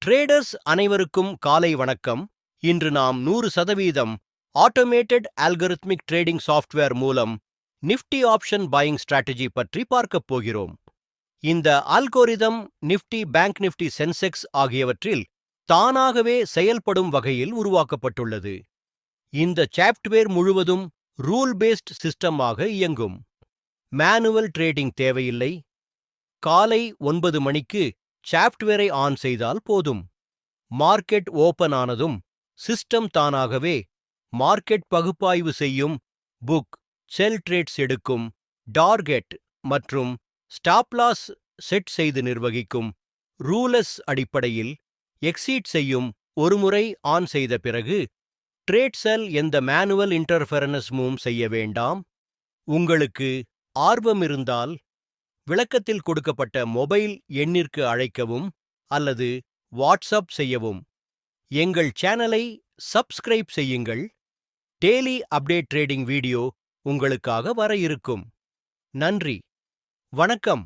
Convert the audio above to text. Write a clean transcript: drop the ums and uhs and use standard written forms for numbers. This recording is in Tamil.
ட்ரேடர்ஸ் அனைவருக்கும் காலை வணக்கம். இன்று நாம் 100% ஆட்டோமேட்டட் அல்கரித்மிக் ட்ரேடிங் சாஃப்ட்வேர் மூலம் நிஃப்டி ஆப்ஷன் பையிங் ஸ்ட்ராட்டஜி பற்றி பார்க்கப் போகிறோம். இந்த algorithm Nifty, bank Nifty, Sensex ஆகியவற்றில் தானாகவே செயல்படும் வகையில் உருவாக்கப்பட்டுள்ளது. இந்த சாஃப்ட்வேர் முழுவதும் ரூல் பேஸ்ட் சிஸ்டமாக இயங்கும். மேனுவல் ட்ரேடிங் தேவையில்லை. காலை 9 மணிக்கு சாஃப்ட்வேரை ஆன் செய்தால் போதும். மார்க்கெட் ஓபன் ஆனதும் சிஸ்டம் தானாகவே மார்க்கெட் பகுப்பாய்வு செய்யும், புக், செல் ட்ரேட்ஸ் எடுக்கும், டார்கெட் மற்றும் ஸ்டாப் லாஸ் செட் செய்து நிர்வகிக்கும். ரூலஸ் அடிப்படையில் எக்ஸீட் செய்யும். ஒருமுறை ஆன் செய்த பிறகு ட்ரேட் செல் எந்த மேனுவல் இன்டர்ஃபெரன்ஸும் செய்ய வேண்டாம். உங்களுக்கு ஆர்வம் இருந்தால் விளக்கத்தில் கொடுக்கப்பட்ட மொபைல் எண்ணிற்கு அழைக்கவும் அல்லது வாட்ஸ்அப் செய்யவும். எங்கள் சேனலை சப்ஸ்கிரைப் செய்யுங்கள். டெய்லி அப்டேட் ட்ரேடிங் வீடியோ உங்களுக்காக வர இருக்கும். நன்றி, வணக்கம்.